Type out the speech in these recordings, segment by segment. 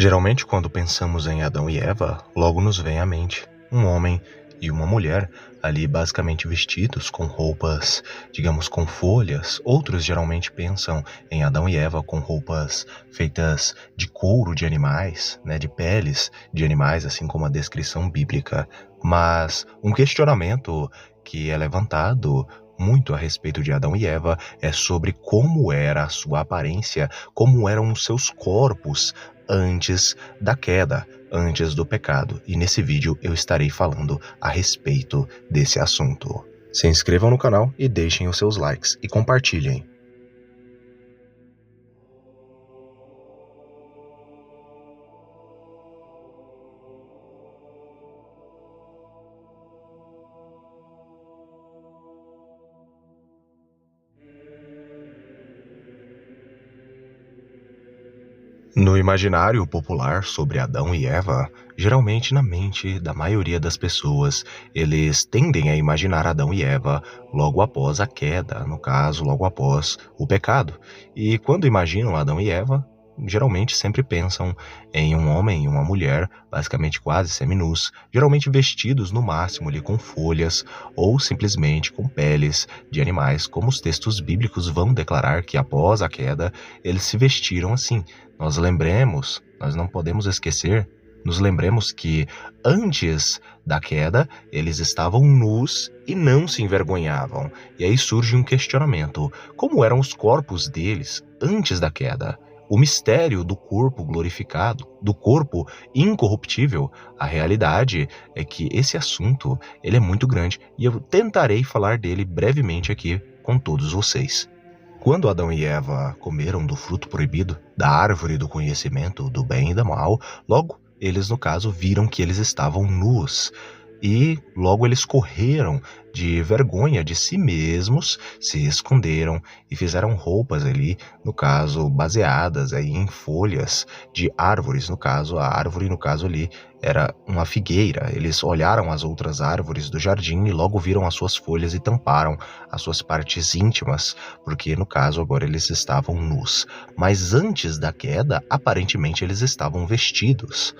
Geralmente, quando pensamos em Adão e Eva, logo nos vem à mente um homem e uma mulher ali basicamente vestidos com roupas, digamos, com folhas. Outros geralmente pensam em Adão e Eva com roupas feitas de couro de animais, né, de peles de animais, assim como a descrição bíblica. Mas um questionamento que é levantado muito a respeito de Adão e Eva é sobre como era a sua aparência, como eram os seus corpos antes da queda, antes do pecado. E nesse vídeo eu estarei falando a respeito desse assunto. Se inscrevam no canal e deixem os seus likes e compartilhem. No imaginário popular sobre Adão e Eva, geralmente na mente da maioria das pessoas, eles tendem a imaginar Adão e Eva logo após a queda, no caso, logo após o pecado. E quando imaginam Adão e Eva, geralmente sempre pensam em um homem e uma mulher, basicamente quase seminus, geralmente vestidos no máximo ali com folhas ou simplesmente com peles de animais, como os textos bíblicos vão declarar que após a queda eles se vestiram assim. Nós não podemos esquecer, nos lembremos que antes da queda eles estavam nus e não se envergonhavam. E aí surge um questionamento: como eram os corpos deles antes da queda? O mistério do corpo glorificado, do corpo incorruptível. A realidade é que esse assunto ele é muito grande e eu tentarei falar dele brevemente aqui com todos vocês. Quando Adão e Eva comeram do fruto proibido, da árvore do conhecimento do bem e do mal, logo eles, no caso, viram que eles estavam nus. E logo eles correram de vergonha de si mesmos, se esconderam e fizeram roupas ali, no caso, baseadas aí em folhas de árvores. No caso, a árvore, no caso ali, era uma figueira. Eles olharam as outras árvores do jardim e logo viram as suas folhas e tamparam as suas partes íntimas, porque no caso agora eles estavam nus. Mas antes da queda, aparentemente eles estavam vestidos.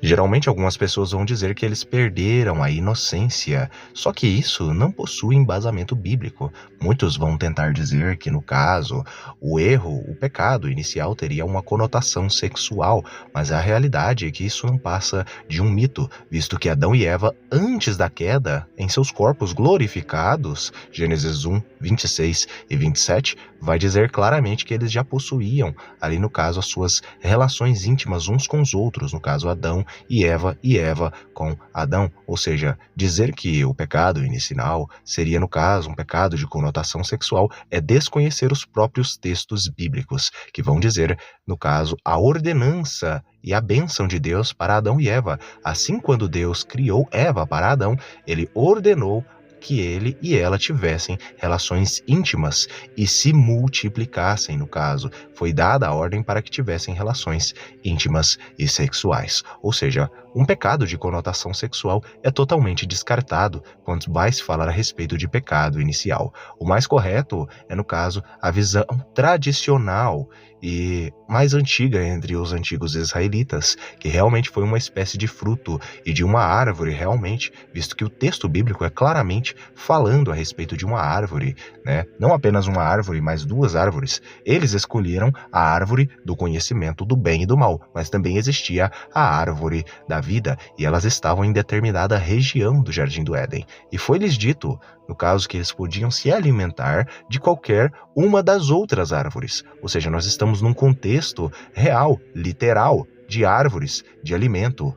Geralmente algumas pessoas vão dizer que eles perderam a inocência, só que isso não possui embasamento bíblico. Muitos vão tentar dizer que, no caso, o erro, o pecado inicial teria uma conotação sexual, mas a realidade é que isso não passa de um mito, visto que Adão e Eva, antes da queda, em seus corpos glorificados, Gênesis 1, 26 e 27, vai dizer claramente que eles já possuíam, ali no caso, as suas relações íntimas uns com os outros, no caso Adão e Eva com Adão. Ou seja, dizer que o pecado inicial seria, no caso, um pecado de conotação sexual é desconhecer os próprios textos bíblicos, que vão dizer, no caso, a ordenança e a bênção de Deus para Adão e Eva. Assim, quando Deus criou Eva para Adão, ele ordenou que ele e ela tivessem relações íntimas e se multiplicassem, no caso. Foi dada a ordem para que tivessem relações íntimas e sexuais. Ou seja, um pecado de conotação sexual é totalmente descartado quando vai se falar a respeito de pecado inicial. O mais correto é, no caso, a visão tradicional e mais antiga entre os antigos israelitas, que realmente foi uma espécie de fruto e de uma árvore realmente, visto que o texto bíblico é claramente falando a respeito de uma árvore, né? Não apenas uma árvore, mas duas árvores. Eles escolheram a árvore do conhecimento do bem e do mal, mas também existia a árvore da vida, e elas estavam em determinada região do Jardim do Éden. E foi-lhes dito, no caso, que eles podiam se alimentar de qualquer uma das outras árvores. Ou seja, nós estamos num contexto real, literal, de árvores, de alimento.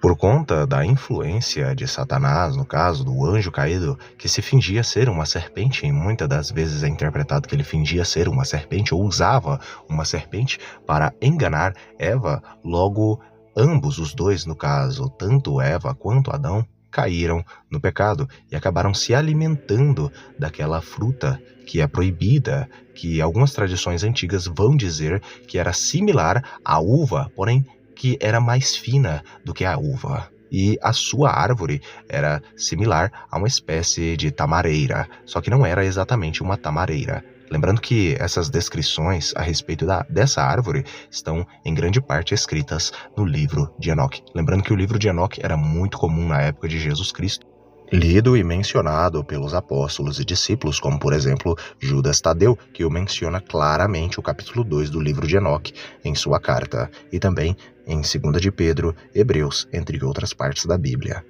Por conta da influência de Satanás, no caso do anjo caído, que se fingia ser uma serpente, e muitas das vezes é interpretado que ele fingia ser uma serpente ou usava uma serpente para enganar Eva, logo ambos, os dois, no caso, tanto Eva quanto Adão, caíram no pecado e acabaram se alimentando daquela fruta que é proibida, que algumas tradições antigas vão dizer que era similar à uva, porém que era mais fina do que a uva. E a sua árvore era similar a uma espécie de tamareira, só que não era exatamente uma tamareira. Lembrando que essas descrições a respeito dessa árvore estão em grande parte escritas no livro de Enoque. Lembrando que o livro de Enoque era muito comum na época de Jesus Cristo, lido e mencionado pelos apóstolos e discípulos, como por exemplo Judas Tadeu, que o menciona claramente o capítulo 2 do livro de Enoque em sua carta, e também em 2 de Pedro, Hebreus, entre outras partes da Bíblia.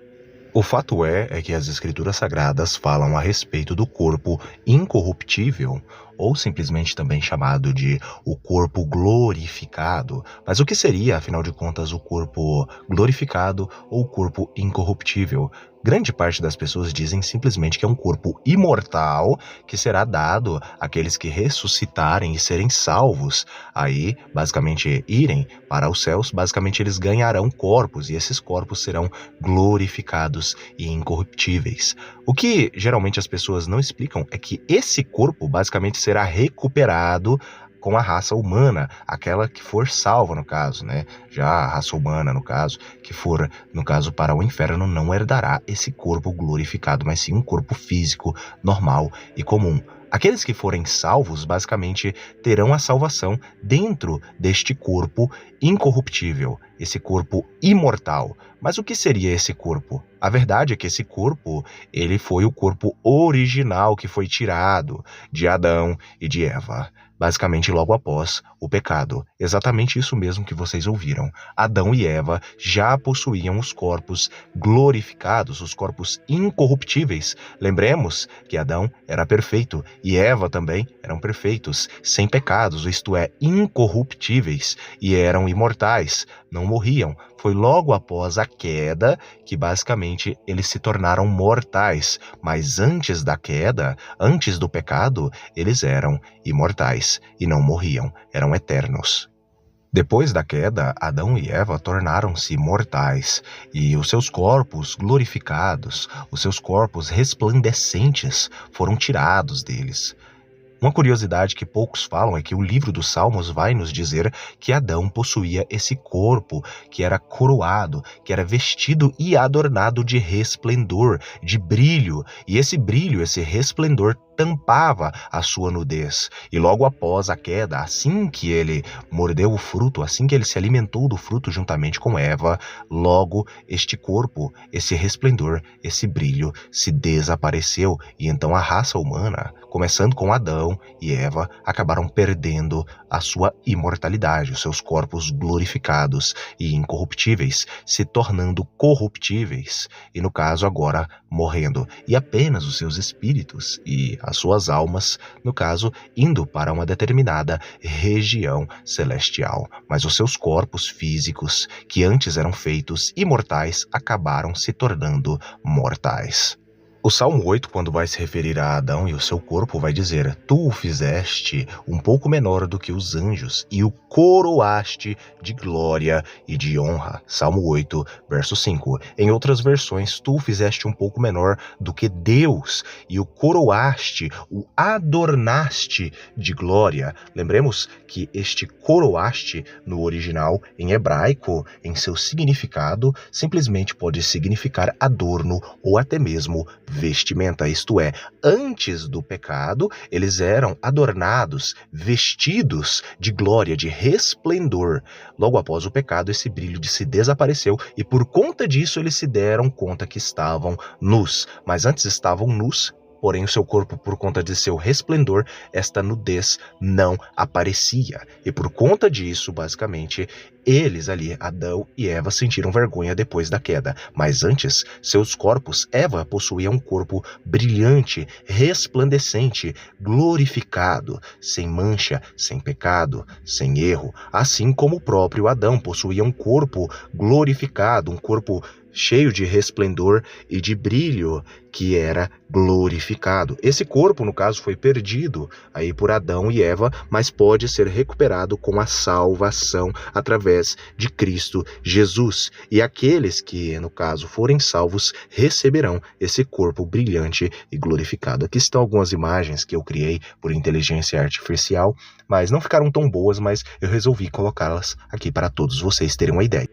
O fato é que as escrituras sagradas falam a respeito do corpo incorruptível, ou simplesmente também chamado de o corpo glorificado. Mas o que seria, afinal de contas, o corpo glorificado ou o corpo incorruptível? Grande parte das pessoas dizem simplesmente que é um corpo imortal que será dado àqueles que ressuscitarem e serem salvos. Aí, basicamente, irem para os céus, basicamente eles ganharão corpos e esses corpos serão glorificados e incorruptíveis. O que geralmente as pessoas não explicam é que esse corpo basicamente será recuperado com a raça humana, aquela que for salva no caso, né? Já a raça humana, no caso, que for, no caso, para o inferno, não herdará esse corpo glorificado, mas sim um corpo físico, normal e comum. Aqueles que forem salvos, basicamente, terão a salvação dentro deste corpo incorruptível, esse corpo imortal. Mas o que seria esse corpo? A verdade é que esse corpo, ele foi o corpo original que foi tirado de Adão e de Eva, basicamente logo após o pecado. Exatamente isso mesmo que vocês ouviram. Adão e Eva já possuíam os corpos glorificados, os corpos incorruptíveis. Lembremos que Adão era perfeito e Eva também eram perfeitos, sem pecados, isto é, incorruptíveis, e eram imortais, não morriam. Foi logo após a queda que basicamente eles se tornaram mortais, mas antes da queda, antes do pecado, eles eram imortais e não morriam, eram eternos. Depois da queda, Adão e Eva tornaram-se mortais, e os seus corpos glorificados, os seus corpos resplandecentes foram tirados deles. Uma curiosidade que poucos falam é que o livro dos Salmos vai nos dizer que Adão possuía esse corpo que era coroado, que era vestido e adornado de resplendor, de brilho, e esse brilho, esse resplendor tampava a sua nudez. E logo após a queda, assim que ele mordeu o fruto, assim que ele se alimentou do fruto juntamente com Eva, logo este corpo, esse resplendor, esse brilho se desapareceu, e então a raça humana, começando com Adão e Eva, acabaram perdendo a sua imortalidade, os seus corpos glorificados e incorruptíveis, se tornando corruptíveis, e no caso agora morrendo, e apenas os seus espíritos e as suas almas, no caso, indo para uma determinada região celestial. Mas os seus corpos físicos, que antes eram feitos imortais, acabaram se tornando mortais. O Salmo 8, quando vai se referir a Adão e o seu corpo, vai dizer: Tu o fizeste um pouco menor do que os anjos e o coroaste de glória e de honra. Salmo 8, verso 5. Em outras versões, tu o fizeste um pouco menor do que Deus e o coroaste, o adornaste de glória. Lembremos que este coroaste, no original, em hebraico, em seu significado, simplesmente pode significar adorno ou até mesmo vestimenta, isto é, antes do pecado, eles eram adornados, vestidos de glória, de resplendor. Logo após o pecado, esse brilho se desapareceu e por conta disso eles se deram conta que estavam nus, mas antes estavam nus. Porém, o seu corpo, por conta de seu resplendor, esta nudez não aparecia. E por conta disso, basicamente, eles ali, Adão e Eva, sentiram vergonha depois da queda. Mas antes, seus corpos, Eva possuía um corpo brilhante, resplandecente, glorificado, sem mancha, sem pecado, sem erro. Assim como o próprio Adão possuía um corpo glorificado, um corpo cheio de resplendor e de brilho, que era glorificado. Esse corpo, no caso, foi perdido aí por Adão e Eva, mas pode ser recuperado com a salvação através de Cristo Jesus. E aqueles que, no caso, forem salvos, receberão esse corpo brilhante e glorificado. Aqui estão algumas imagens que eu criei por inteligência artificial, mas não ficaram tão boas, mas eu resolvi colocá-las aqui para todos vocês terem uma ideia.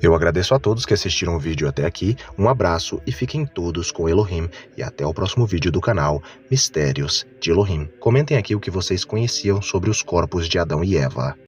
Eu agradeço a todos que assistiram o vídeo até aqui, um abraço e fiquem todos com Elohim e até o próximo vídeo do canal Mistérios de Elohim. Comentem aqui o que vocês conheciam sobre os corpos de Adão e Eva.